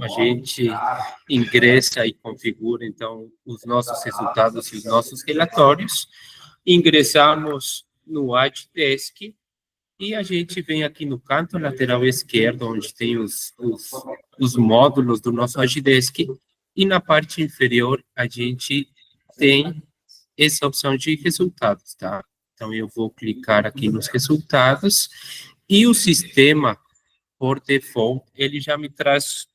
a gente ingressa e configura, então, os nossos resultados e os nossos relatórios. Ingressamos no AdDesk e a gente vem aqui no canto lateral esquerdo, onde tem os módulos do nosso AdDesk, e na parte inferior a gente tem essa opção de resultados, tá? Então, eu vou clicar aqui nos resultados, e o sistema, por default, ele já me traz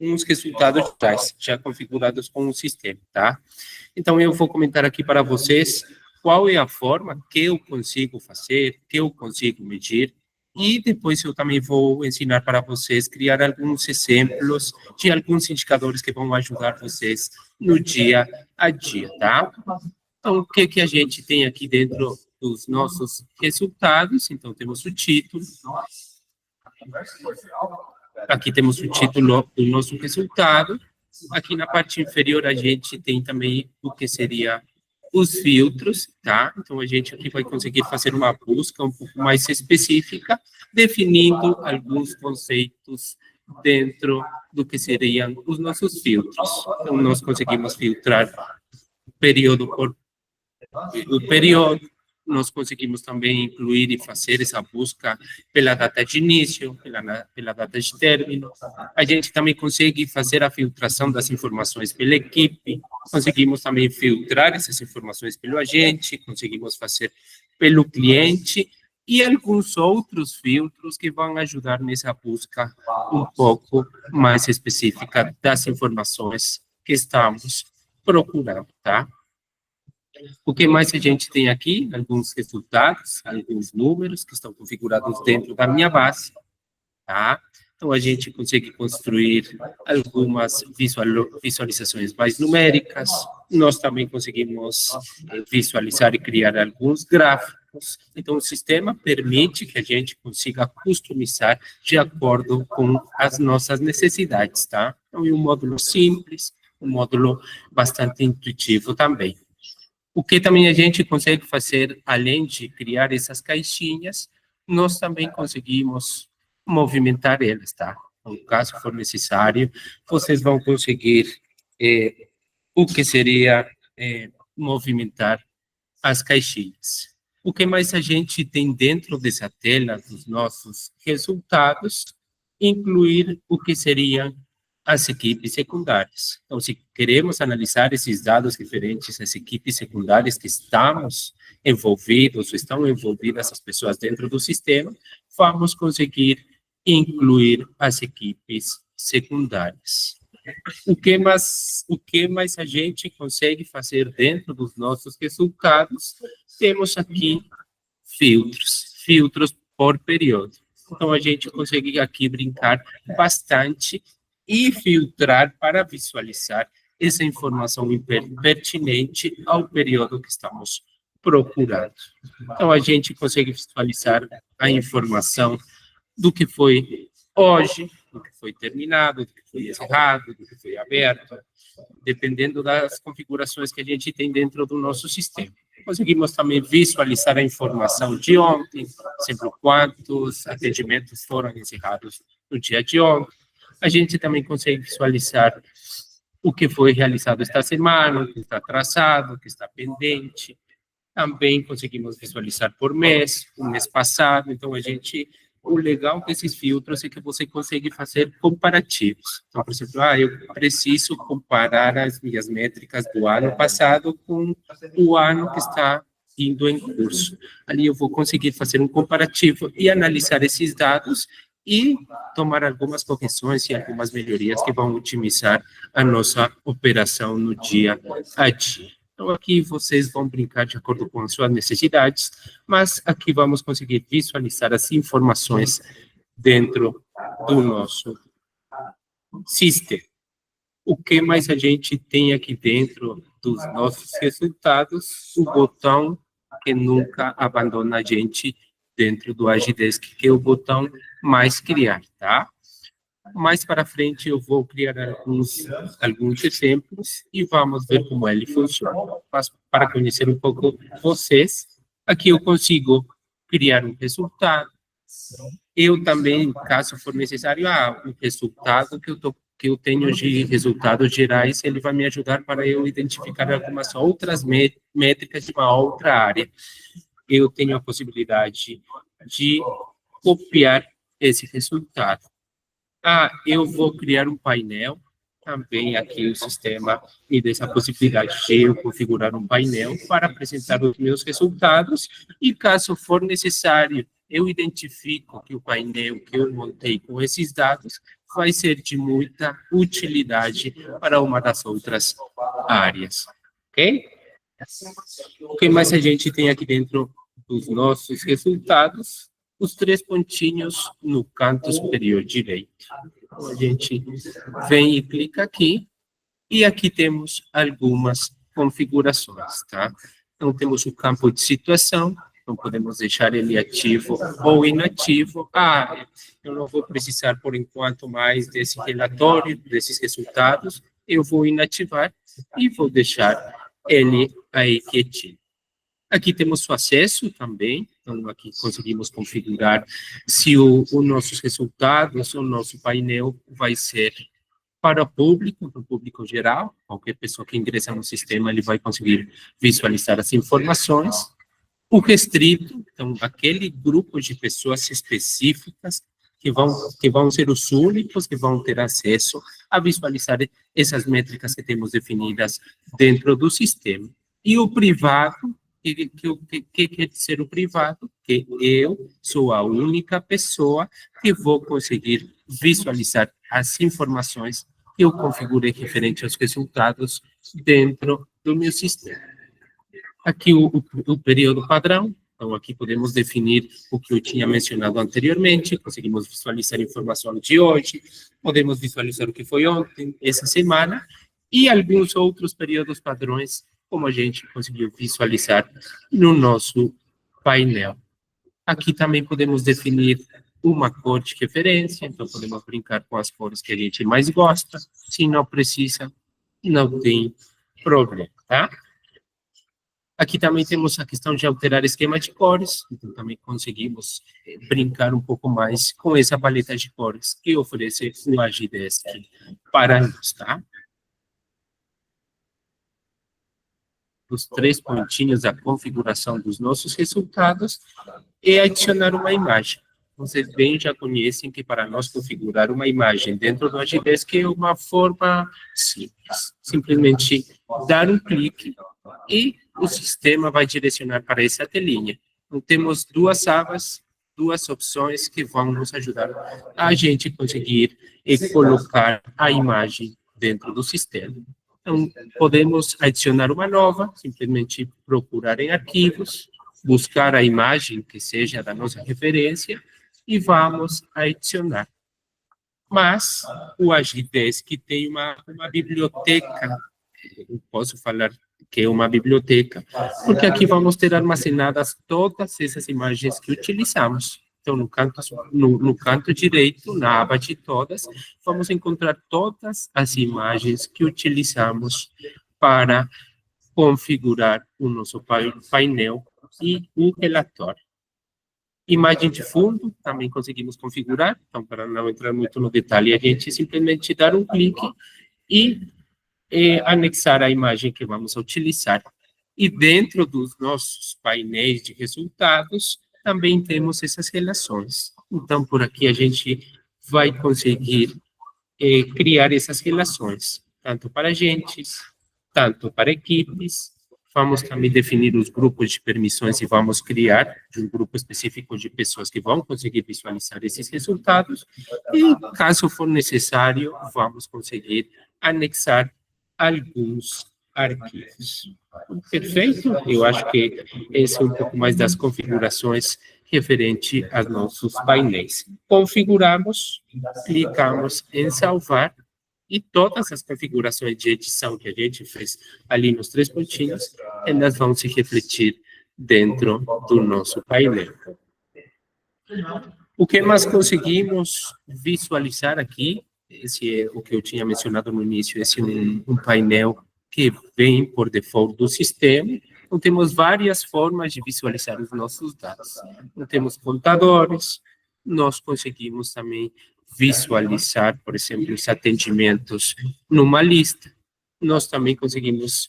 uns resultados já configurados com o sistema, tá? Então, eu vou comentar aqui para vocês qual é a forma que eu consigo fazer, que eu consigo medir, e depois eu também vou ensinar para vocês criar alguns exemplos de alguns indicadores que vão ajudar vocês no dia a dia, tá? Então, o que a gente tem aqui dentro dos nossos resultados? Então, temos o título. Aqui temos o título do nosso resultado. Aqui na parte inferior a gente tem também o que seria os filtros, tá? Então, a gente aqui vai conseguir fazer uma busca um pouco mais específica, definindo alguns conceitos dentro do que seriam os nossos filtros. Então, nós conseguimos filtrar período por o período, nós conseguimos também incluir e fazer essa busca pela data de início, pela data de término. A gente também consegue fazer a filtração das informações pela equipe, conseguimos também filtrar essas informações pelo agente, conseguimos fazer pelo cliente e alguns outros filtros que vão ajudar nessa busca um pouco mais específica das informações que estamos procurando, tá? O que mais a gente tem aqui? Alguns resultados, alguns números que estão configurados dentro da minha base, tá? Então, a gente consegue construir algumas visualizações mais numéricas. Nós também conseguimos visualizar e criar alguns gráficos. Então, o sistema permite que a gente consiga customizar de acordo com as nossas necessidades, tá? Então, é um módulo simples, um módulo bastante intuitivo também. O que também a gente consegue fazer, além de criar essas caixinhas, nós também conseguimos movimentar elas, tá? Então, caso for necessário, vocês vão conseguir o que seria movimentar as caixinhas. O que mais a gente tem dentro dessa tela dos nossos resultados? Incluir o que seriam as equipes secundárias. Então, se queremos analisar esses dados referentes às equipes secundárias que estamos envolvidos, ou estão envolvidas as pessoas dentro do sistema, vamos conseguir incluir as equipes secundárias. O que mais a gente consegue fazer dentro dos nossos resultados? Temos aqui filtros por período. Então, a gente consegue aqui brincar bastante e filtrar para visualizar essa informação pertinente ao período que estamos procurando. Então, a gente consegue visualizar a informação do que foi hoje, do que foi terminado, do que foi encerrado, do que foi aberto, dependendo das configurações que a gente tem dentro do nosso sistema. Conseguimos também visualizar a informação de ontem, sempre quantos atendimentos foram encerrados no dia de ontem. A gente também consegue visualizar o que foi realizado esta semana, o que está atrasado, o que está pendente. Também conseguimos visualizar por mês, o mês passado. Então, o legal desses filtros é que você consegue fazer comparativos. Então, por exemplo, eu preciso comparar as minhas métricas do ano passado com o ano que está indo em curso. Ali eu vou conseguir fazer um comparativo e analisar esses dados e tomar algumas correções e algumas melhorias que vão otimizar a nossa operação no dia a dia. Então, aqui vocês vão brincar de acordo com as suas necessidades, mas aqui vamos conseguir visualizar as informações dentro do nosso sistema. O que mais a gente tem aqui dentro dos nossos resultados? O botão que nunca abandona a gente dentro do AgDesk, que é o botão mais criar, tá? Mais para frente eu vou criar alguns exemplos e vamos ver como ele funciona. Mas para conhecer um pouco vocês, aqui eu consigo criar um resultado, Eu também, caso for necessário, o resultado que eu tenho de resultados gerais, ele vai me ajudar para eu identificar algumas outras métricas de uma outra área. Eu tenho a possibilidade de copiar esse resultado. Eu vou criar um painel, também aqui o sistema me dá essa possibilidade de eu configurar um painel para apresentar os meus resultados e, caso for necessário, eu identifico que o painel que eu montei com esses dados vai ser de muita utilidade para uma das outras áreas, ok? O que mais a gente tem aqui dentro dos nossos resultados? Os 3 pontinhos no canto superior direito. Então, a gente vem e clica aqui, e aqui temos algumas configurações, tá? Então, temos o campo de situação, então podemos deixar ele ativo ou inativo. Eu não vou precisar, por enquanto, mais desse relatório, desses resultados, eu vou inativar e vou deixar ele aí quietinho. Aqui temos o acesso também, então aqui conseguimos configurar se os nossos resultados, o nosso painel vai ser para o público geral, qualquer pessoa que ingressa no sistema, ele vai conseguir visualizar as informações. O restrito, então, aquele grupo de pessoas específicas que vão ser os únicos que vão ter acesso a visualizar essas métricas que temos definidas dentro do sistema. E o privado, que quer dizer o privado? Que eu sou a única pessoa que vou conseguir visualizar as informações que eu configurei referente aos resultados dentro do meu sistema. Aqui o período padrão, então aqui podemos definir o que eu tinha mencionado anteriormente, conseguimos visualizar a informação de hoje, podemos visualizar o que foi ontem, essa semana, e alguns outros períodos padrões, como a gente conseguiu visualizar no nosso painel. Aqui também podemos definir uma cor de referência, então podemos brincar com as cores que a gente mais gosta, se não precisa, não tem problema, tá? Aqui também temos a questão de alterar esquema de cores, então também conseguimos brincar um pouco mais com essa paleta de cores que oferece o Agidesk para nós, tá? Os 3 pontinhos da configuração dos nossos resultados e adicionar uma imagem. Vocês bem já conhecem que para nós configurar uma imagem dentro do Agidesk é uma forma simples. Simplesmente dar um clique e o sistema vai direcionar para essa telinha. Então, temos 2 abas, 2 opções que vão nos ajudar a gente conseguir colocar a imagem dentro do sistema. Então, podemos adicionar uma nova, simplesmente procurar em arquivos, buscar a imagem que seja da nossa referência e vamos adicionar. Mas o Agidesk tem uma biblioteca, eu posso falar que é uma biblioteca, porque aqui vamos ter armazenadas todas essas imagens que utilizamos. Então, no canto direito, na aba de todas, vamos encontrar todas as imagens que utilizamos para configurar o nosso painel e o relatório. Imagem de fundo, também conseguimos configurar, então, para não entrar muito no detalhe, a gente simplesmente dar um clique e anexar a imagem que vamos utilizar. E dentro dos nossos painéis de resultados, também temos essas relações. Então, por aqui a gente vai conseguir criar essas relações, tanto para agentes, tanto para equipes. Vamos também definir os grupos de permissões e vamos criar um grupo específico de pessoas que vão conseguir visualizar esses resultados. E, caso for necessário, vamos conseguir anexar alguns arquivos. Perfeito? Eu acho que esse é um pouco mais das configurações referente aos nossos painéis. Configuramos, clicamos em salvar e todas as configurações de edição que a gente fez ali nos 3 pontinhos, elas vão se refletir dentro do nosso painel. O que mais conseguimos visualizar aqui, esse é o que eu tinha mencionado no início, esse é um painel que vem por default do sistema. Então, temos várias formas de visualizar os nossos dados. Então, temos contadores, nós conseguimos também visualizar, por exemplo, os atendimentos numa lista. Nós também conseguimos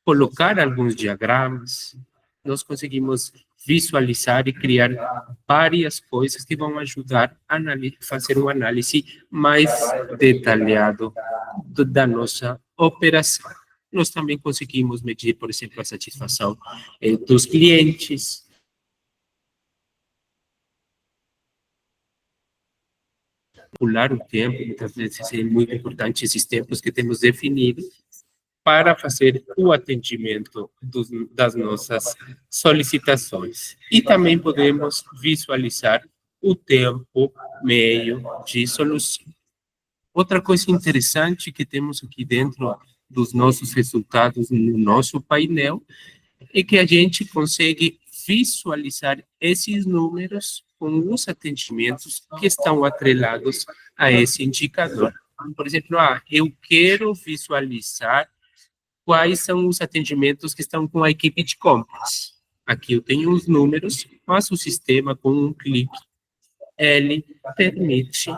colocar alguns diagramas, nós conseguimos visualizar e criar várias coisas que vão ajudar a fazer uma análise mais detalhada da nossa operação. Nós também conseguimos medir, por exemplo, a satisfação dos clientes, pular o tempo, muitas vezes é muito importante esses tempos que temos definidos para fazer o atendimento das nossas solicitações. E também podemos visualizar o tempo meio de solução. Outra coisa interessante que temos aqui dentro dos nossos resultados no nosso painel é que a gente consegue visualizar esses números com os atendimentos que estão atrelados a esse indicador. Por exemplo, eu quero visualizar quais são os atendimentos que estão com a equipe de compras. Aqui eu tenho os números, mas o sistema, com um clique, ele permite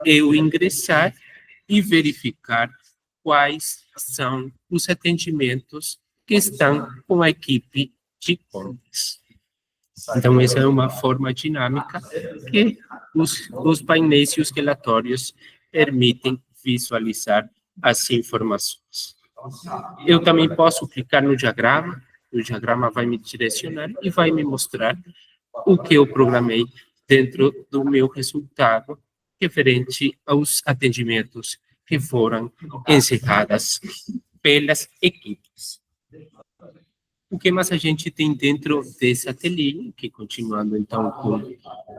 eu ingressar e verificar quais são os atendimentos que estão com a equipe de compras. Então, essa é uma forma dinâmica que os painéis e os relatórios permitem visualizar as informações. Eu também posso clicar no diagrama, o diagrama vai me direcionar e vai me mostrar o que eu programei dentro do meu resultado referente aos atendimentos que foram encerradas pelas equipes. O que mais a gente tem dentro dessa telinha, que continuando então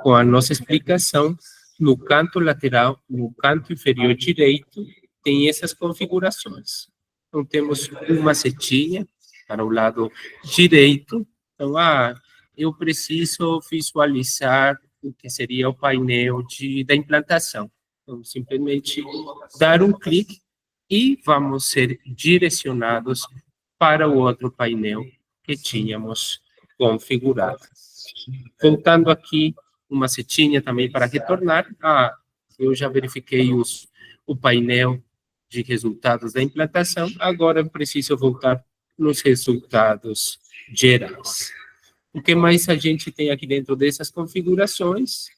com a nossa explicação, no canto lateral, no canto inferior direito, tem essas configurações. Então, temos uma setinha para o lado direito. Então, eu preciso visualizar o que seria o painel da implantação. Então, simplesmente dar um clique e vamos ser direcionados para o outro painel que tínhamos configurado. Voltando aqui, uma setinha também para retornar. Eu já verifiquei o painel de resultados da implantação, agora eu preciso voltar nos resultados gerais. O que mais a gente tem aqui dentro dessas configurações?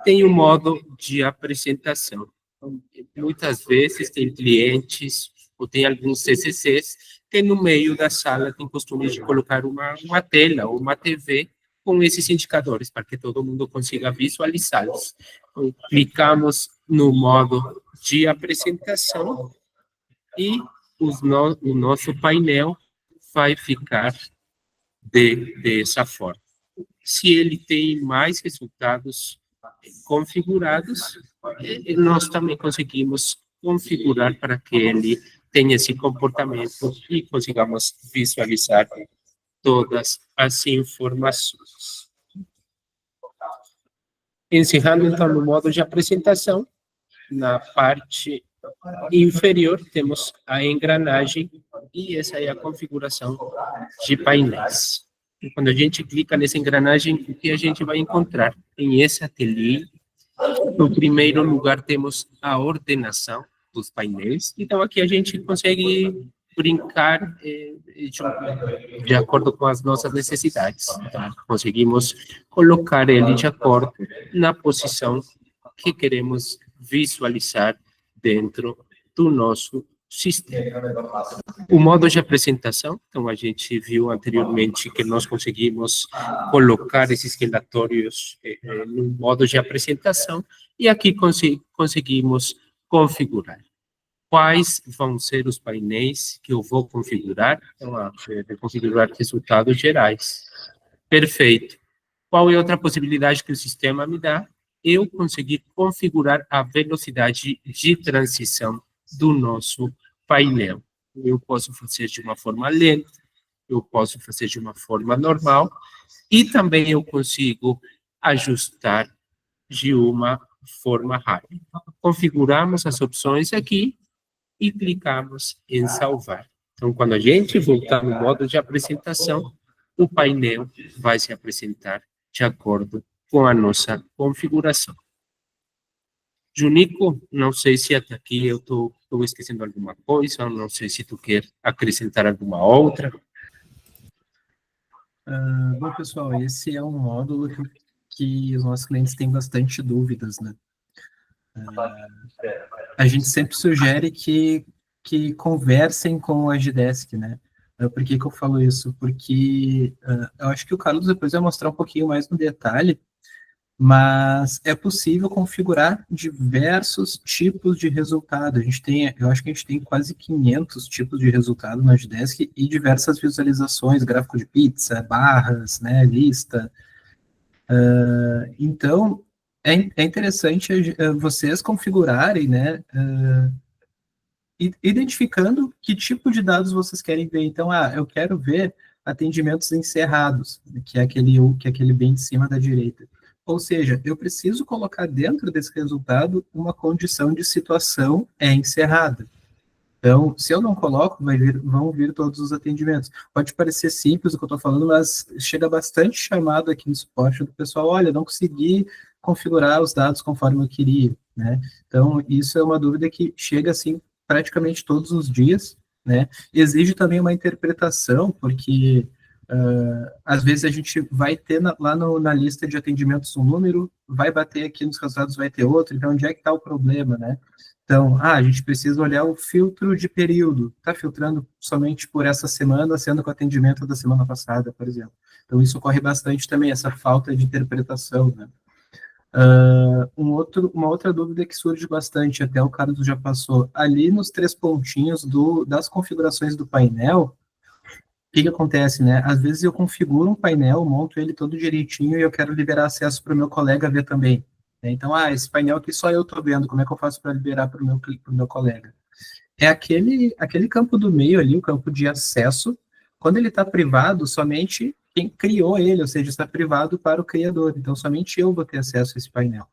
Tem o modo de apresentação. Muitas vezes tem clientes ou tem alguns CCCs que no meio da sala tem costume de colocar uma tela ou uma TV com esses indicadores para que todo mundo consiga visualizá-los. Então, clicamos no modo de apresentação e o nosso painel vai ficar dessa forma. Se ele tem mais resultados configurados, nós também conseguimos configurar para que ele tenha esse comportamento e consigamos visualizar todas as informações. Encerrando, então, no modo de apresentação, na parte inferior temos a engrenagem e essa é a configuração de painéis. E quando a gente clica nessa engrenagem, o que a gente vai encontrar? Em esse ateliê, no primeiro lugar temos a ordenação dos painéis. Então, aqui a gente consegue brincar de acordo com as nossas necessidades. Então, conseguimos colocar ele de acordo na posição que queremos visualizar dentro do nosso sistema. O modo de apresentação, então a gente viu anteriormente que nós conseguimos colocar esses relatórios no modo de apresentação e aqui conseguimos configurar. Quais vão ser os painéis que eu vou configurar? Então, configurar resultados gerais. Perfeito. Qual é outra possibilidade que o sistema me dá? Eu conseguir configurar a velocidade de transição do nosso painel. Eu posso fazer de uma forma lenta, eu posso fazer de uma forma normal, e também eu consigo ajustar de uma forma rápida. Configuramos as opções aqui e clicamos em salvar. Então, quando a gente voltar no modo de apresentação, o painel vai se apresentar de acordo com a nossa configuração. Junico, não sei se até aqui eu estou esquecendo alguma coisa, não sei se tu quer acrescentar alguma outra. Bom, pessoal, esse é um módulo que os nossos clientes têm bastante dúvidas, né? A gente sempre sugere que conversem com o Agidesk, né? Por que que eu falo isso? Porque eu acho que o Carlos depois vai mostrar um pouquinho mais no detalhe, mas é possível configurar diversos tipos de resultado. Eu acho que a gente tem quase 500 tipos de resultado no Agidesk e diversas visualizações, gráfico de pizza, barras, né, lista. Então, é interessante vocês configurarem, né, identificando que tipo de dados vocês querem ver. Então, eu quero ver atendimentos encerrados, que é aquele bem de cima da direita. Ou seja, eu preciso colocar dentro desse resultado uma condição de situação encerrada. Então, se eu não coloco, vão vir todos os atendimentos. Pode parecer simples o que eu estou falando, mas chega bastante chamado aqui no suporte do pessoal, olha, não consegui configurar os dados conforme eu queria, né? Então, isso é uma dúvida que chega, assim, praticamente todos os dias, né? Exige também uma interpretação, porque às vezes a gente vai ter na lista de atendimentos um número, vai bater aqui nos resultados, vai ter outro, então onde é que está o problema, né? Então, a gente precisa olhar o filtro de período. Está filtrando somente por essa semana, sendo com o atendimento da semana passada, por exemplo. Então, isso ocorre bastante também, essa falta de interpretação, né? Uma outra dúvida que surge bastante, até o Carlos já passou, ali nos 3 pontinhos das configurações do painel, o que acontece, né? Às vezes eu configuro um painel, monto ele todo direitinho e eu quero liberar acesso para o meu colega ver também. Né? Então, esse painel aqui só eu estou vendo, como é que eu faço para liberar para o meu colega? É aquele campo do meio ali, o campo de acesso, quando ele está privado, somente quem criou ele, ou seja, está privado para o criador. Então, somente eu vou ter acesso a esse painel.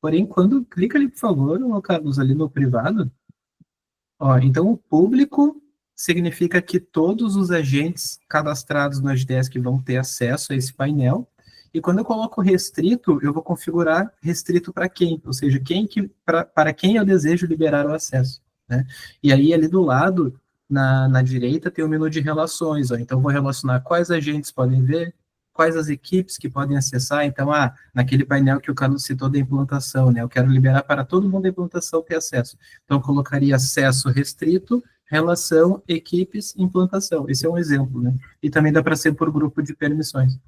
Porém, quando clica ali, por favor, Carlos, ali no privado, então o público significa que todos os agentes cadastrados no Agdesk vão ter acesso a esse painel. E quando eu coloco restrito, eu vou configurar restrito para quem, ou seja, para quem eu desejo liberar o acesso. Né? E aí, ali do lado, na direita, tem o menu de relações. Então, eu vou relacionar quais agentes podem ver, quais as equipes que podem acessar. Então, naquele painel que o Carlos citou da implantação, né? Eu quero liberar para todo mundo da implantação ter acesso. Então, eu colocaria acesso restrito, relação, equipes, implantação. Esse é um exemplo, né? E também dá para ser por grupo de permissões.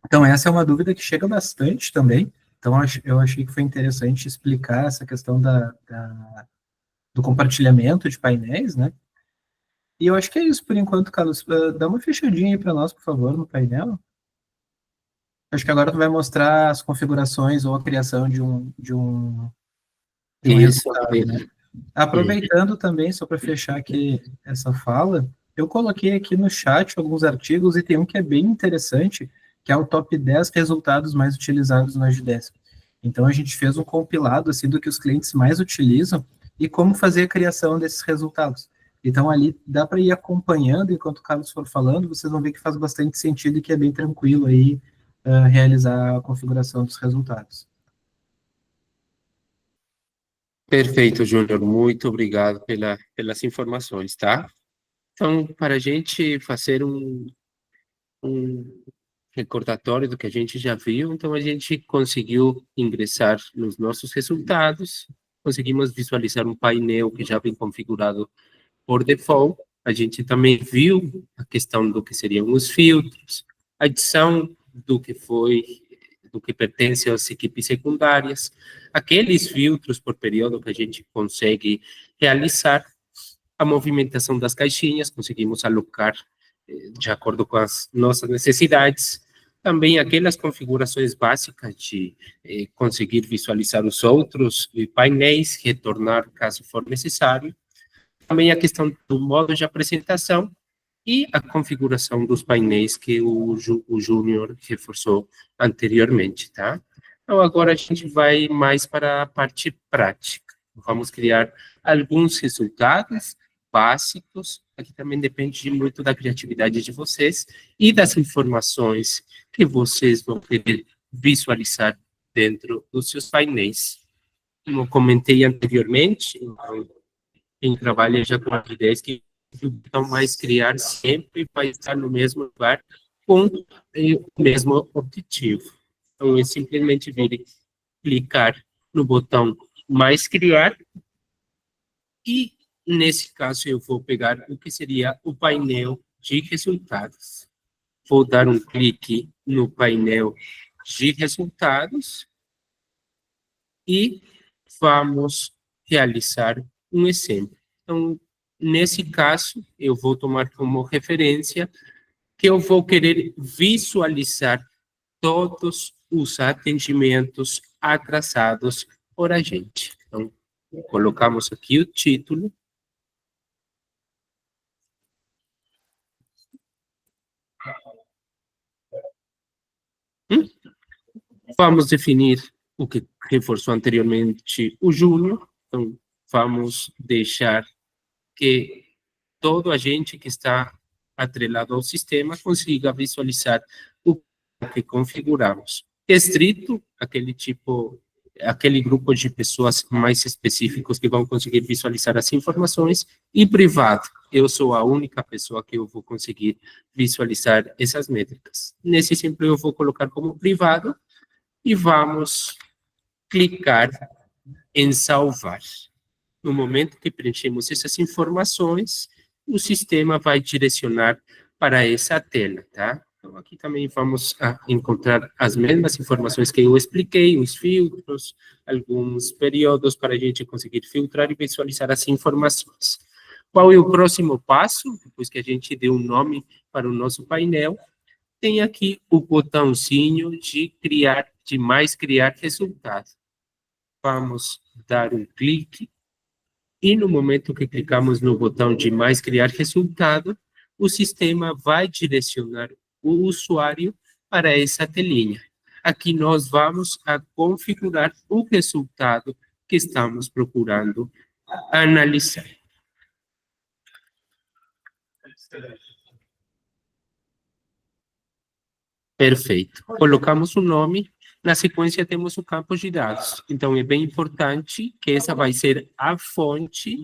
Então, essa é uma dúvida que chega bastante também. Então, eu achei que foi interessante explicar essa questão do compartilhamento de painéis, né? E eu acho que é isso por enquanto, Carlos. Dá uma fechadinha aí para nós, por favor, no painel. Acho que agora tu vai mostrar as configurações ou a criação de um Isso, resultado, né? Aproveitando também, só para fechar aqui essa fala, eu coloquei aqui no chat alguns artigos e tem um que é bem interessante, que é o top 10 resultados mais utilizados no Agdesk. Então, a gente fez um compilado assim, do que os clientes mais utilizam e como fazer a criação desses resultados. Então, ali dá para ir acompanhando enquanto o Carlos for falando, vocês vão ver que faz bastante sentido e que é bem tranquilo aí realizar a configuração dos resultados. Perfeito, Júnior. Muito obrigado pelas informações, tá? Então, para a gente fazer um recordatório do que a gente já viu, então a gente conseguiu ingressar nos nossos resultados, conseguimos visualizar um painel que já vem configurado por default. A gente também viu a questão do que seriam os filtros, a adição do que pertence às equipes secundárias, aqueles filtros por período que a gente consegue realizar, a movimentação das caixinhas, conseguimos alocar de acordo com as nossas necessidades, também aquelas configurações básicas de conseguir visualizar os outros painéis, retornar caso for necessário, também a questão do modo de apresentação e a configuração dos painéis que o Júnior reforçou anteriormente, tá? Então, agora a gente vai mais para a parte prática. Vamos criar alguns resultados básicos, aqui também depende muito da criatividade de vocês e das informações que vocês vão querer visualizar dentro dos seus painéis. como comentei anteriormente, então, quem trabalha já com ideias que o botão mais criar sempre vai estar no mesmo lugar com o mesmo objetivo. Então, é simplesmente vir e clicar no botão mais criar e, nesse caso, eu vou pegar o que seria o painel de resultados. Vou dar um clique no painel de resultados e vamos realizar um exemplo. Então, nesse caso, eu vou tomar como referência que eu vou querer visualizar todos os atendimentos atrasados por agente. Então, colocamos aqui o título. Vamos definir o que reforçou anteriormente o Júnior. Então, vamos deixar que todo agente que está atrelado ao sistema consiga visualizar o que configuramos. Restrito, aquele grupo de pessoas mais específicos que vão conseguir visualizar as informações, e privado, eu sou a única pessoa que eu vou conseguir visualizar essas métricas. Nesse exemplo, eu vou colocar como privado e vamos clicar em salvar. No momento que preenchemos essas informações, o sistema vai direcionar para essa tela, tá? Então, aqui também vamos encontrar as mesmas informações que eu expliquei, os filtros, alguns períodos para a gente conseguir filtrar e visualizar as informações. Qual é o próximo passo? Depois que a gente deu um nome para o nosso painel, tem aqui o botãozinho de mais criar resultado. Vamos dar um clique e no momento que clicamos no botão de mais criar resultado, o sistema vai direcionar o usuário para essa telinha. Aqui nós vamos a configurar o resultado que estamos procurando analisar. Perfeito. Colocamos o nome, na sequência temos o campo de dados. Então, é bem importante que essa vai ser a fonte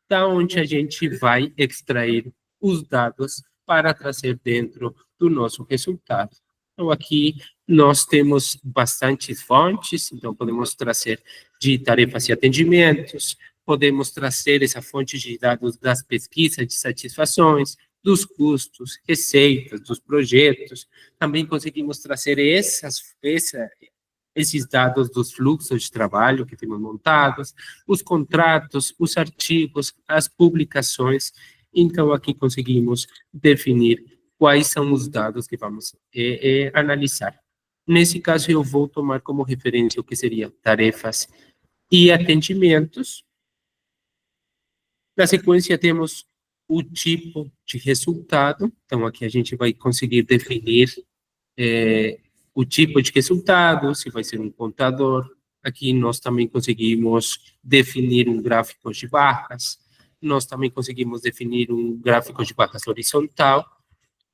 da onde a gente vai extrair os dados para trazer dentro do nosso resultado. Então, aqui nós temos bastantes fontes, então podemos trazer de tarefas e atendimentos, podemos trazer essa fonte de dados das pesquisas de satisfações, dos custos, receitas, dos projetos. Também conseguimos trazer esses dados dos fluxos de trabalho que temos montados, os contratos, os artigos, as publicações. Então, aqui conseguimos definir quais são os dados que vamos analisar. Nesse caso, eu vou tomar como referência o que seria tarefas e atendimentos. Na sequência, temos o tipo de resultado. Então, aqui a gente vai conseguir definir o tipo de resultado, se vai ser um contador. Aqui nós também conseguimos definir um gráfico de barras. Nós também conseguimos definir um gráfico de barras horizontal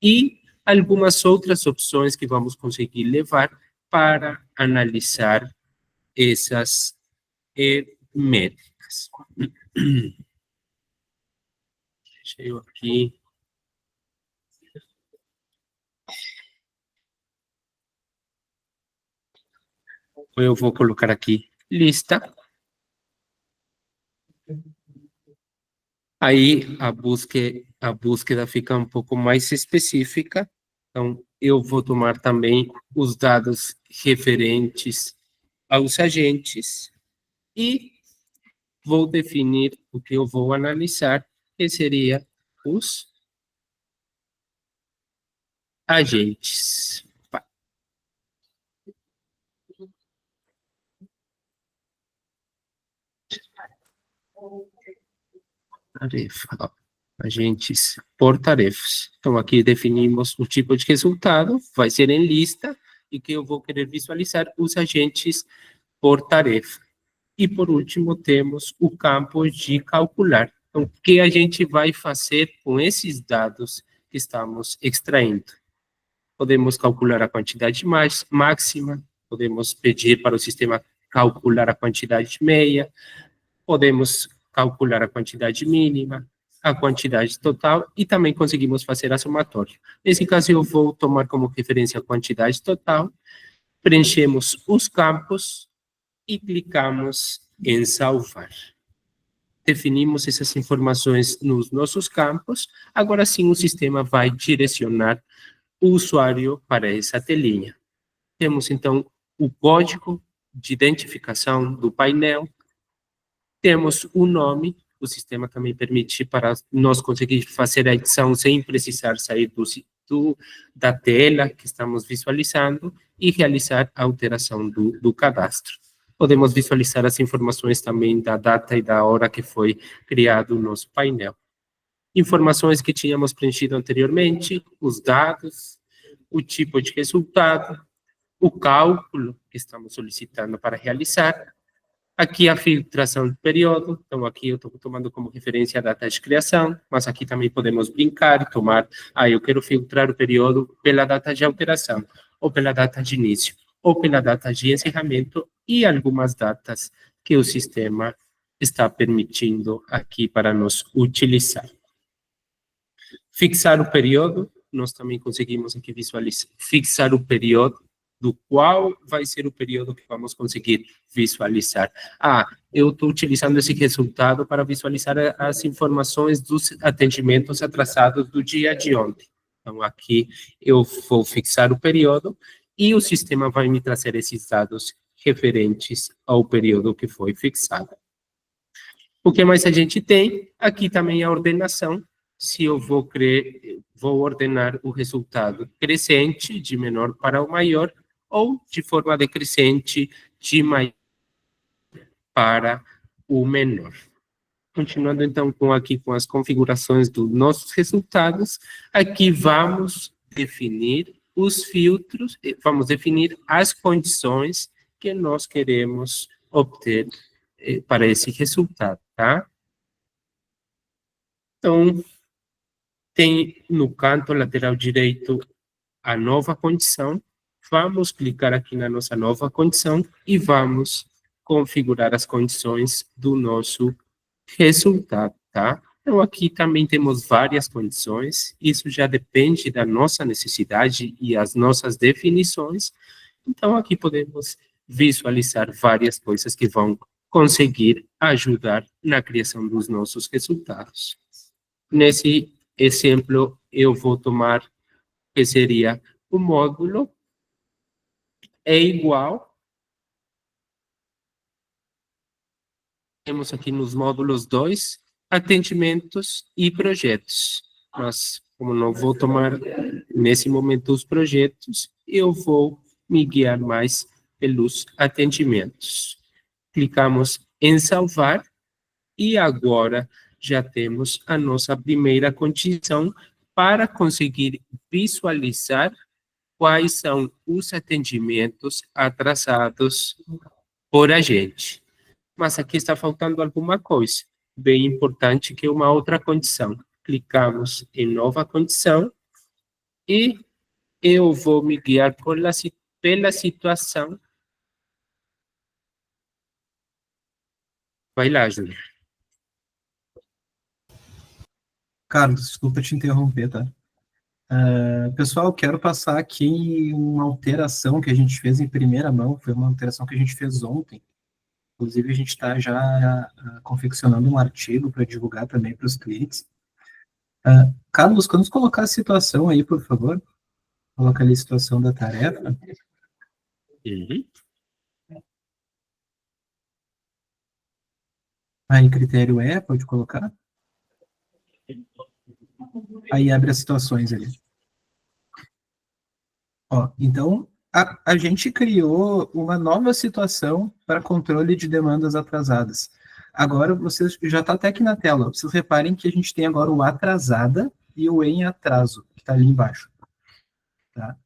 e algumas outras opções que vamos conseguir levar para analisar essas métricas. Deixa eu aqui. Eu vou colocar aqui lista. Aí a búsqueda fica um pouco mais específica. Então, eu vou tomar também os dados referentes aos agentes e vou definir o que eu vou analisar, que seria os agentes. Tarefa, agentes por tarefas. Então, aqui definimos o tipo de resultado, vai ser em lista, e que eu vou querer visualizar os agentes por tarefa. E, por último, temos o campo de calcular. Então, o que a gente vai fazer com esses dados que estamos extraindo? Podemos calcular a quantidade máxima, podemos pedir para o sistema calcular a quantidade meia, podemos calcular a quantidade mínima, a quantidade total e também conseguimos fazer a somatória. Nesse caso, eu vou tomar como referência a quantidade total, preenchemos os campos e clicamos em salvar. Definimos essas informações nos nossos campos, agora sim o sistema vai direcionar o usuário para essa telinha. Temos, então, o código de identificação do painel, temos o nome, o sistema também permite para nós conseguir fazer a edição sem precisar sair da tela que estamos visualizando e realizar a alteração do cadastro. Podemos visualizar as informações também da data e da hora que foi criado o nosso painel. Informações que tínhamos preenchido anteriormente, os dados, o tipo de resultado, o cálculo que estamos solicitando para realizar. Aqui a filtração do período, então aqui eu estou tomando como referência a data de criação, mas aqui também podemos brincar e tomar, eu quero filtrar o período pela data de alteração, ou pela data de início, ou pela data de encerramento, e algumas datas que o sistema está permitindo aqui para nos utilizar. Fixar o período, nós também conseguimos aqui visualizar, fixar o período, do qual vai ser o período que vamos conseguir visualizar. Eu estou utilizando esse resultado para visualizar as informações dos atendimentos atrasados do dia de ontem. Então, aqui eu vou fixar o período e o sistema vai me trazer esses dados referentes ao período que foi fixado. O que mais a gente tem? Aqui também a ordenação. Se eu vou ordenar o resultado crescente, de menor para o maior, ou de forma decrescente, de maior para o menor. Continuando, então, aqui com as configurações dos nossos resultados, aqui vamos definir os filtros, vamos definir as condições que nós queremos obter para esse resultado, tá? Então, tem no canto lateral direito a nova condição. Vamos clicar aqui na nossa nova condição e vamos configurar as condições do nosso resultado, tá? Então, aqui também temos várias condições, isso já depende da nossa necessidade e as nossas definições. Então, aqui podemos visualizar várias coisas que vão conseguir ajudar na criação dos nossos resultados. Nesse exemplo, eu vou tomar que seria o módulo é igual. Temos aqui nos módulos 2, atendimentos e projetos. Mas, como não vou tomar nesse momento os projetos, eu vou me guiar mais pelos atendimentos. Clicamos em salvar e agora já temos a nossa primeira condição para conseguir visualizar quais são os atendimentos atrasados por a gente. Mas aqui está faltando alguma coisa, bem importante, que é uma outra condição. Clicamos em nova condição e eu vou me guiar pela situação. Vai lá, Júlia. Carlos, desculpa te interromper, tá? Pessoal, quero passar aqui uma alteração que a gente fez em primeira mão, foi uma alteração que a gente fez ontem. Inclusive, a gente está já confeccionando um artigo para divulgar também para os clientes. Carlos, quando colocar a situação aí, por favor, coloca ali a situação da tarefa. Uhum. Aí, critério pode colocar. Aí abre as situações ali. Então, a gente criou uma nova situação para controle de demandas atrasadas. Agora, vocês já está até aqui na tela. Vocês reparem que a gente tem agora o atrasada e o em atraso, que está ali embaixo. Tá?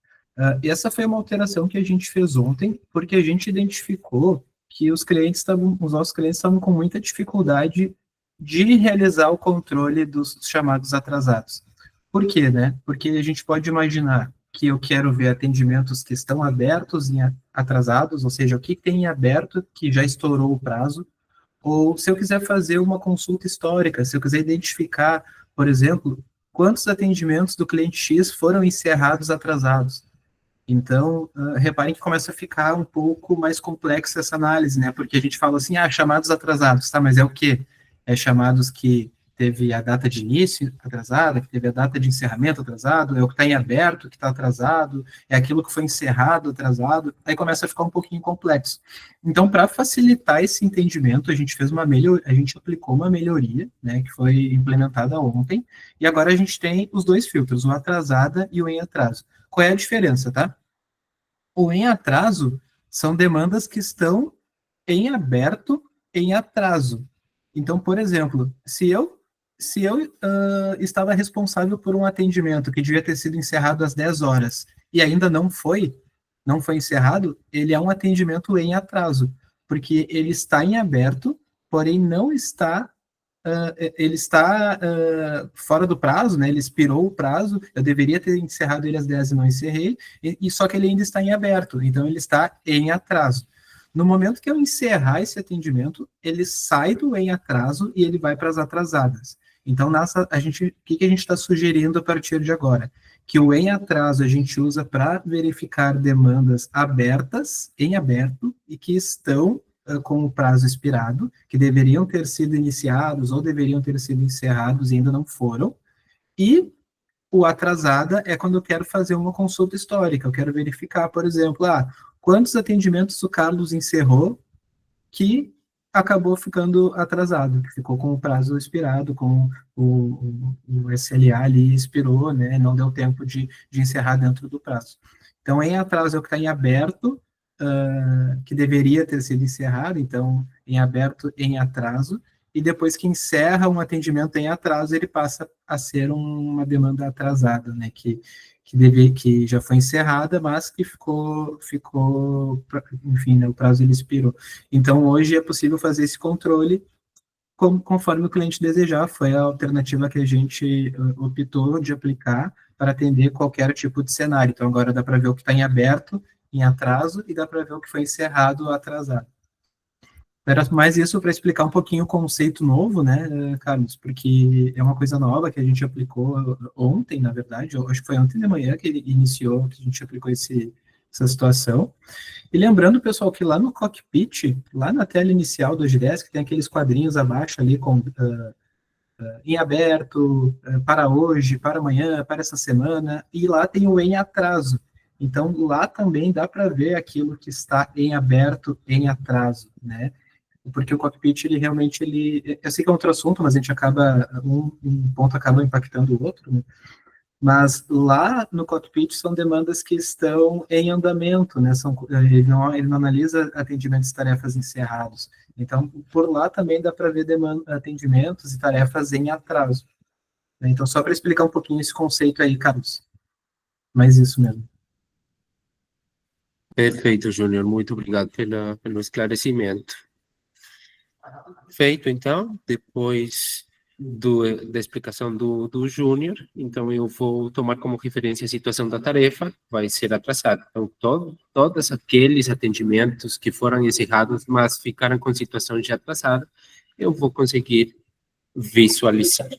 Essa foi uma alteração que a gente fez ontem, porque a gente identificou que os nossos clientes estavam com muita dificuldade de realizar o controle dos chamados atrasados. Por quê, né? Porque a gente pode imaginar, que eu quero ver atendimentos que estão abertos e atrasados, ou seja, o que tem em aberto que já estourou o prazo, ou se eu quiser fazer uma consulta histórica, se eu quiser identificar, por exemplo, quantos atendimentos do cliente X foram encerrados atrasados. Então, reparem que começa a ficar um pouco mais complexa essa análise, né? Porque a gente fala assim, chamados atrasados, tá? Mas é o quê? É chamados que teve a data de início atrasada, que teve a data de encerramento atrasado, é o que está em aberto que está atrasado, é aquilo que foi encerrado atrasado, aí começa a ficar um pouquinho complexo. Então, para facilitar esse entendimento, a gente a gente aplicou uma melhoria, né, que foi implementada ontem, e agora a gente tem os dois filtros, o atrasada e o em atraso. Qual é a diferença, tá? O em atraso são demandas que estão em aberto, em atraso. Então, por exemplo, se eu estava responsável por um atendimento que devia ter sido encerrado às 10 horas e ainda não foi encerrado, ele é um atendimento em atraso, porque ele está em aberto, porém não está ele está fora do prazo, né? Ele expirou o prazo, eu deveria ter encerrado ele às 10 e não encerrei, e só que ele ainda está em aberto, então ele está em atraso. No momento que eu encerrar esse atendimento, ele sai do em atraso e ele vai para as atrasadas. Então, o que a gente está sugerindo a partir de agora? Que o em atraso a gente usa para verificar demandas abertas, em aberto, e que estão com o prazo expirado, que deveriam ter sido iniciados ou deveriam ter sido encerrados e ainda não foram, e o atrasada é quando eu quero fazer uma consulta histórica, eu quero verificar, por exemplo, quantos atendimentos o Carlos encerrou que acabou ficando atrasado, que ficou com o prazo expirado, com o SLA ali expirou, né, não deu tempo de encerrar dentro do prazo. Então, em atraso é o que está em aberto, que deveria ter sido encerrado, então, em aberto, em atraso, e depois que encerra um atendimento em atraso, ele passa a ser uma demanda atrasada, né, que já foi encerrada, mas que ficou enfim, né, o prazo ele expirou. Então, hoje é possível fazer esse controle conforme o cliente desejar, foi a alternativa que a gente optou de aplicar para atender qualquer tipo de cenário. Então, agora dá para ver o que está em aberto, em atraso, e dá para ver o que foi encerrado, atrasado. Era mais isso para explicar um pouquinho o conceito novo, né, Carlos? Porque é uma coisa nova que a gente aplicou ontem, na verdade, acho que foi ontem de manhã que ele iniciou, que a gente aplicou essa situação. E lembrando, pessoal, que lá no cockpit, lá na tela inicial do Agidesk, tem aqueles quadrinhos abaixo ali com em aberto, para hoje, para amanhã, para essa semana, e lá tem o em atraso. Então, lá também dá para ver aquilo que está em aberto, em atraso, né? Porque o cockpit, ele realmente, eu sei que é outro assunto, mas a gente acaba, um ponto acaba impactando o outro, né? Mas lá no cockpit são demandas que estão em andamento, né? Ele não analisa atendimentos e tarefas encerrados. Então, por lá também dá para ver atendimentos e tarefas em atraso, né? Então, só para explicar um pouquinho esse conceito aí, Carlos. Mas isso mesmo. Perfeito, Júnior. Muito obrigado pelo esclarecimento. Feito, então, depois da explicação do Júnior, então eu vou tomar como referência a situação da tarefa, vai ser atrasada. Então, todos aqueles atendimentos que foram encerrados, mas ficaram com situação de atrasada, eu vou conseguir visualizar.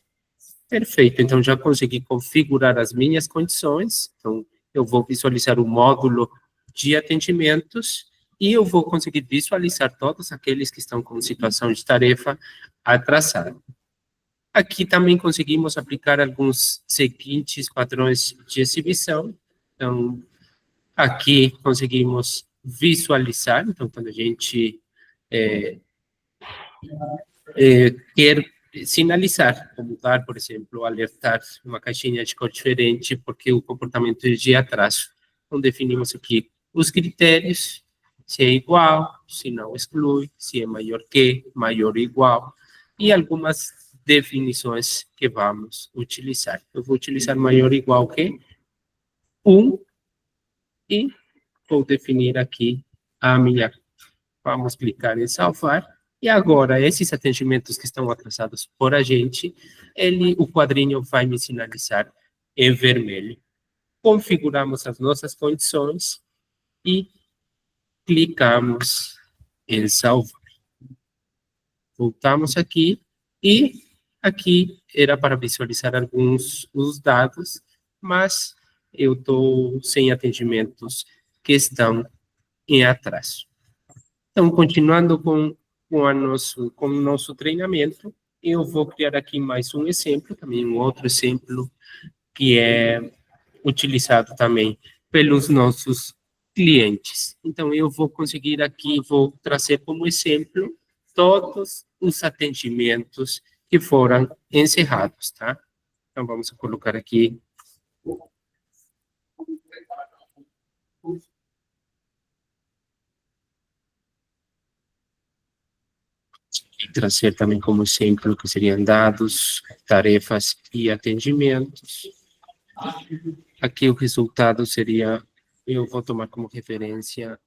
Perfeito, então já consegui configurar as minhas condições, então eu vou visualizar o módulo de atendimentos e eu vou conseguir visualizar todos aqueles que estão com situação de tarefa atrasada. Aqui também conseguimos aplicar alguns seguintes padrões de exibição. Então, aqui conseguimos visualizar, então quando a gente quer sinalizar, como dar, por exemplo, alertar uma caixinha de cor diferente porque o comportamento é de atraso. Então, definimos aqui os critérios, se é igual, se não exclui, se é maior que, maior ou igual, e algumas definições que vamos utilizar. Eu vou utilizar maior ou igual que 1 e vou definir aqui a minha. Vamos clicar em salvar. E agora, esses atendimentos que estão atrasados por a gente, o quadrinho vai me sinalizar em vermelho. configuramos as nossas condições e clicamos em salvar. Voltamos aqui e aqui era para visualizar alguns dos dados, mas eu estou sem atendimentos que estão em atraso. Então, continuando com o nosso treinamento, eu vou criar aqui mais um exemplo, também um outro exemplo que é utilizado também pelos nossos clientes. Então, eu vou conseguir aqui, vou trazer como exemplo todos os atendimentos que foram encerrados, tá? Então, vamos colocar aqui e trazer também como exemplo que seriam dados, tarefas e atendimentos. Aqui o resultado seria, eu vou tomar como referência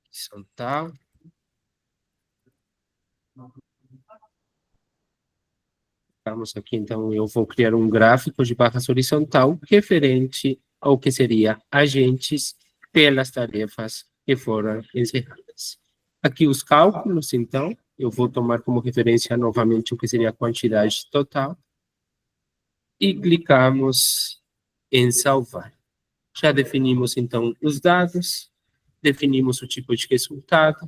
horizontal. Vamos aqui, então, eu vou criar um gráfico de barras horizontal referente ao que seria agentes pelas tarefas que foram encerradas. Aqui os cálculos, então, eu vou tomar como referência novamente o que seria a quantidade total e clicamos em salvar. Já definimos, então, os dados, definimos o tipo de resultado,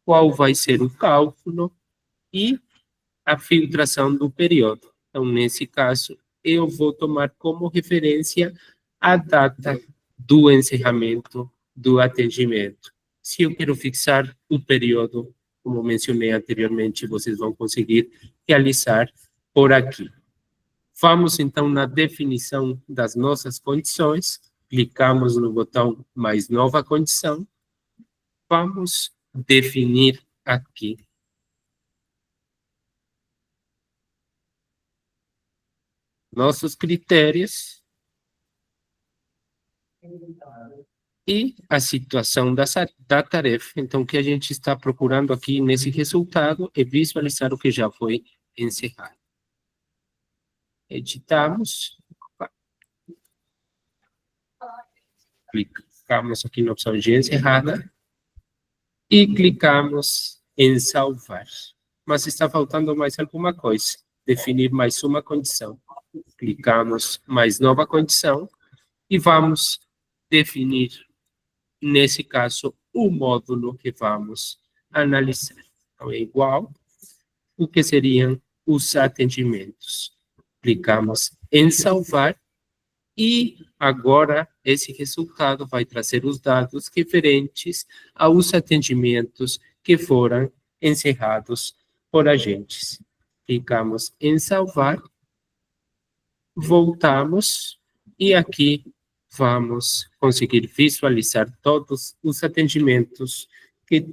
qual vai ser o cálculo e a filtração do período. Então, nesse caso, eu vou tomar como referência a data do encerramento do atendimento. Se eu quero fixar o período, como mencionei anteriormente, vocês vão conseguir realizar por aqui. Vamos, então, na definição das nossas condições, clicamos no botão mais nova condição, vamos definir aqui nossos critérios e a situação da tarefa. Então, o que a gente está procurando aqui nesse resultado é visualizar o que já foi encerrado. Editamos. Clicamos aqui na opção de encerrada e clicamos em salvar. Mas está faltando mais alguma coisa. Definir mais uma condição. Clicamos mais nova condição e vamos definir, nesse caso, o módulo que vamos analisar. Então, é igual o que seriam os atendimentos. Clicamos em salvar e agora esse resultado vai trazer os dados referentes aos atendimentos que foram encerrados por agentes. Clicamos em salvar, voltamos e aqui vamos conseguir visualizar todos os atendimentos que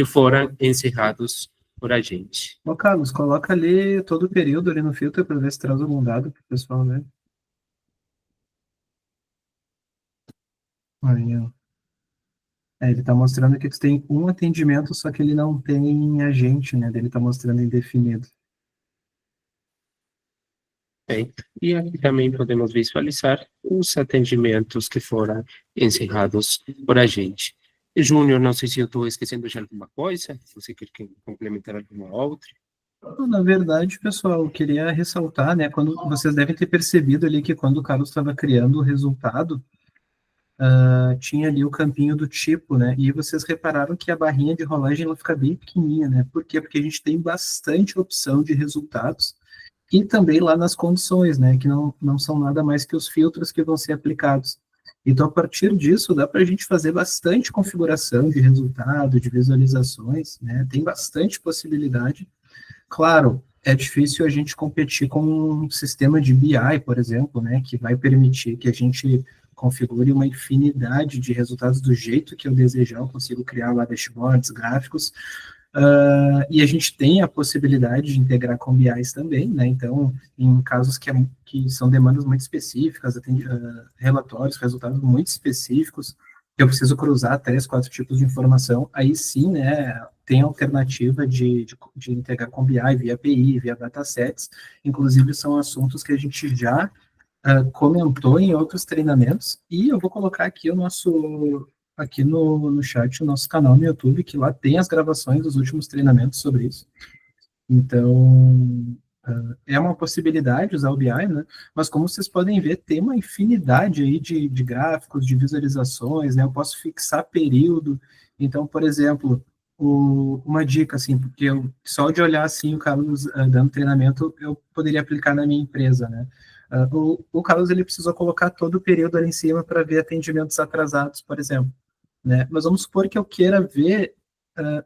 foram encerrados por agente. Ô, Carlos, coloca ali todo o período ali no filtro para ver se traz algum dado para o pessoal ver. Aí, ó. Ele está mostrando que tu tem um atendimento, só que ele não tem agente, né? Ele está mostrando indefinido. Bem, e aqui também podemos visualizar os atendimentos que foram encerrados por agente. Júnior, não sei se eu estou esquecendo de alguma coisa, se você quer complementar alguma outra. Na verdade, pessoal, eu queria ressaltar, né, quando vocês devem ter percebido ali que quando o Carlos estava criando o resultado, tinha ali o campinho do tipo, né, e vocês repararam que a barrinha de rolagem ela fica bem pequenininha, né, por quê? Porque a gente tem bastante opção de resultados e também lá nas condições, né, que não são nada mais que os filtros que vão ser aplicados. Então, a partir disso, dá para a gente fazer bastante configuração de resultado, de visualizações, né, tem bastante possibilidade. Claro, é difícil a gente competir com um sistema de BI, por exemplo, né, que vai permitir que a gente configure uma infinidade de resultados do jeito que eu desejar, eu consigo criar lá dashboards, gráficos, e a gente tem a possibilidade de integrar com BIs também, né, então, em casos que são demandas muito específicas, relatórios, resultados muito específicos, que eu preciso cruzar 3, 4 tipos de informação, aí sim, né, tem alternativa de integrar com BI, via API, via datasets, inclusive são assuntos que a gente já comentou em outros treinamentos, e eu vou colocar aqui aqui no chat o nosso canal no YouTube, que lá tem as gravações dos últimos treinamentos sobre isso. Então, é uma possibilidade usar o BI, né? Mas como vocês podem ver, tem uma infinidade aí de gráficos, de visualizações, né? Eu posso fixar período. Então, por exemplo, uma dica, assim, porque só de olhar, assim, o Carlos dando treinamento, eu poderia aplicar na minha empresa, né? O Carlos, ele precisou colocar todo o período ali em cima para ver atendimentos atrasados, por exemplo, né? Mas vamos supor que eu queira ver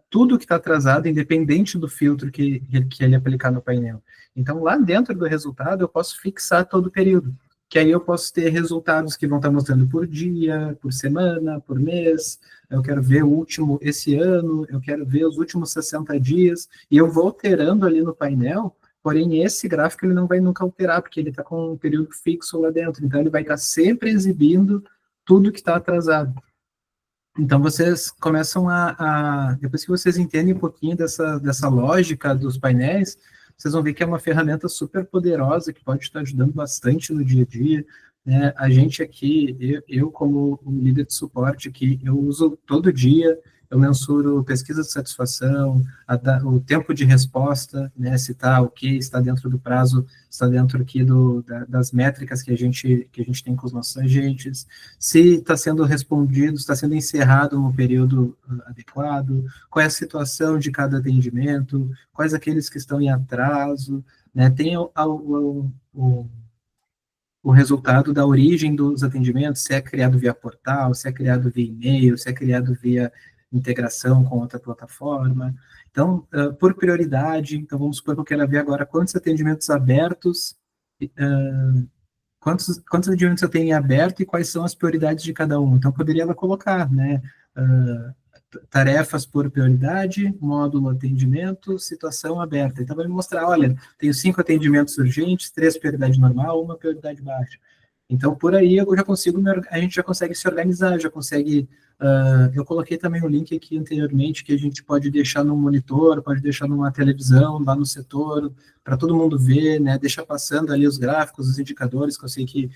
tudo que está atrasado, independente do filtro que ele aplicar no painel. Então, lá dentro do resultado, eu posso fixar todo o período, que aí eu posso ter resultados que vão estar mostrando por dia, por semana, por mês, eu quero ver o último esse ano, eu quero ver os últimos 60 dias, e eu vou alterando ali no painel, porém esse gráfico ele não vai nunca alterar, porque ele está com um período fixo lá dentro, então ele vai estar sempre exibindo tudo que está atrasado. Então, vocês começam depois que vocês entendem um pouquinho dessa lógica dos painéis, vocês vão ver que é uma ferramenta super poderosa, que pode estar ajudando bastante no dia a dia, né? A gente aqui, eu como um líder de suporte aqui, eu uso todo dia, eu mensuro pesquisa de satisfação, o tempo de resposta, né? Se está ok, está dentro do prazo, está dentro aqui das métricas que a gente tem com os nossos agentes, se está sendo respondido, está sendo encerrado no período adequado, qual é a situação de cada atendimento, quais aqueles que estão em atraso, né? Tem o resultado da origem dos atendimentos, se é criado via portal, se é criado via e-mail, se é criado via integração com outra plataforma. Então, por prioridade, então vamos supor que eu quero ver agora quantos atendimentos abertos, quantos atendimentos eu tenho em aberto e quais são as prioridades de cada um. Então, poderia ela colocar, né, tarefas por prioridade, módulo atendimento, situação aberta. Então, vai me mostrar, olha, tenho 5 atendimentos urgentes, 3 prioridade normal, 1 prioridade baixa. Então, por aí a gente já consegue se organizar, já consegue. Eu coloquei também o link aqui anteriormente, que a gente pode deixar no monitor, pode deixar numa televisão, lá no setor, para todo mundo ver, né? Deixa passando ali os gráficos, os indicadores, que eu sei que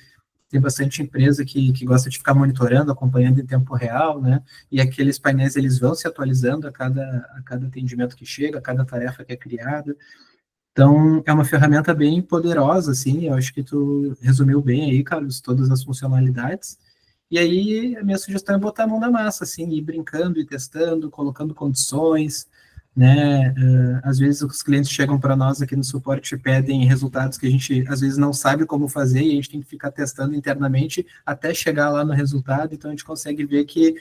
tem bastante empresa que gosta de ficar monitorando, acompanhando em tempo real, né? E aqueles painéis, eles vão se atualizando a cada atendimento que chega, a cada tarefa que é criada. Então, é uma ferramenta bem poderosa, assim, eu acho que tu resumiu bem aí, Carlos, todas as funcionalidades. E aí, a minha sugestão é botar a mão na massa, assim, ir brincando e testando, colocando condições, né? Às vezes os clientes chegam para nós aqui no suporte e pedem resultados que a gente, às vezes, não sabe como fazer e a gente tem que ficar testando internamente até chegar lá no resultado, então a gente consegue ver que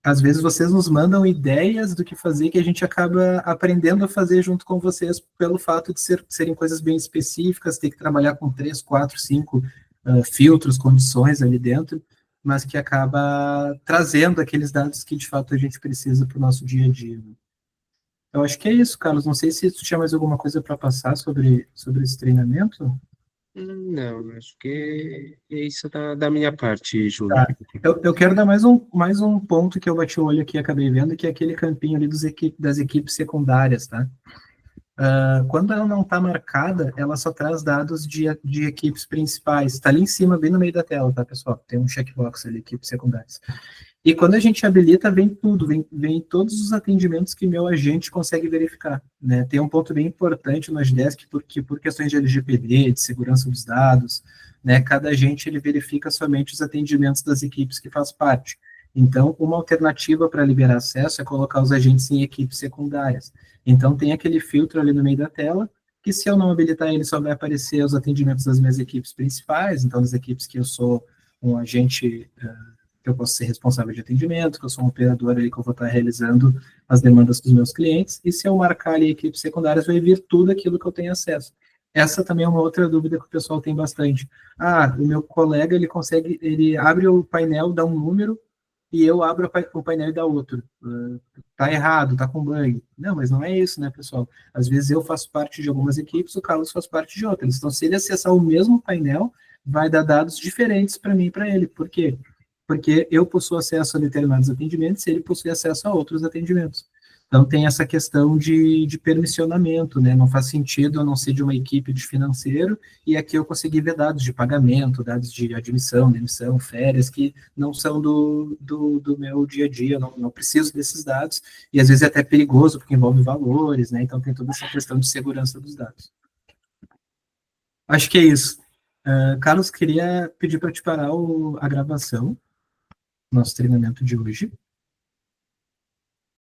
às vezes vocês nos mandam ideias do que fazer que a gente acaba aprendendo a fazer junto com vocês pelo fato de serem coisas bem específicas, ter que trabalhar com 3, 4, 5 filtros, condições ali dentro, mas que acaba trazendo aqueles dados que de fato a gente precisa para o nosso dia a dia. Eu acho que é isso, Carlos. Não sei se tu tinha mais alguma coisa para passar sobre esse treinamento. Não, acho que é isso da minha parte, Júlio. Tá. Eu quero dar mais um ponto que eu bati o olho aqui e acabei vendo, que é aquele campinho ali das equipes secundárias, tá? Quando ela não está marcada, ela só traz dados de equipes principais. Está ali em cima, bem no meio da tela, tá, pessoal? Tem um checkbox ali, equipes secundárias. E quando a gente habilita, vem tudo, vem todos os atendimentos que meu agente consegue verificar, né? Tem um ponto bem importante no Agdesk, porque por questões de LGPD, de segurança dos dados, né, cada agente ele verifica somente os atendimentos das equipes que faz parte. Então, uma alternativa para liberar acesso é colocar os agentes em equipes secundárias. Então, tem aquele filtro ali no meio da tela, que se eu não habilitar ele, só vai aparecer os atendimentos das minhas equipes principais, então, das equipes que eu sou um agente que eu posso ser responsável de atendimento, que eu sou um operador aí que eu vou estar realizando as demandas dos meus clientes, e se eu marcar ali equipes secundárias, vai vir tudo aquilo que eu tenho acesso. Essa também é uma outra dúvida que o pessoal tem bastante. O meu colega, ele abre o painel, dá um número, e eu abro o painel e dá outro. Tá errado, tá com bug. Não, mas não é isso, né, pessoal? Às vezes eu faço parte de algumas equipes, o Carlos faz parte de outras. Então, se ele acessar o mesmo painel, vai dar dados diferentes para mim e para ele. Por quê? porque eu possuo acesso a determinados atendimentos e ele possui acesso a outros atendimentos. Então, tem essa questão de permissionamento, né? Não faz sentido eu não ser de uma equipe de financeiro e aqui eu conseguir ver dados de pagamento, dados de admissão, demissão, férias, que não são do meu dia a dia, eu não preciso desses dados, e às vezes é até perigoso, porque envolve valores, né? Então, tem toda essa questão de segurança dos dados. Acho que é isso. Carlos, queria pedir para te parar a gravação, nosso treinamento de hoje.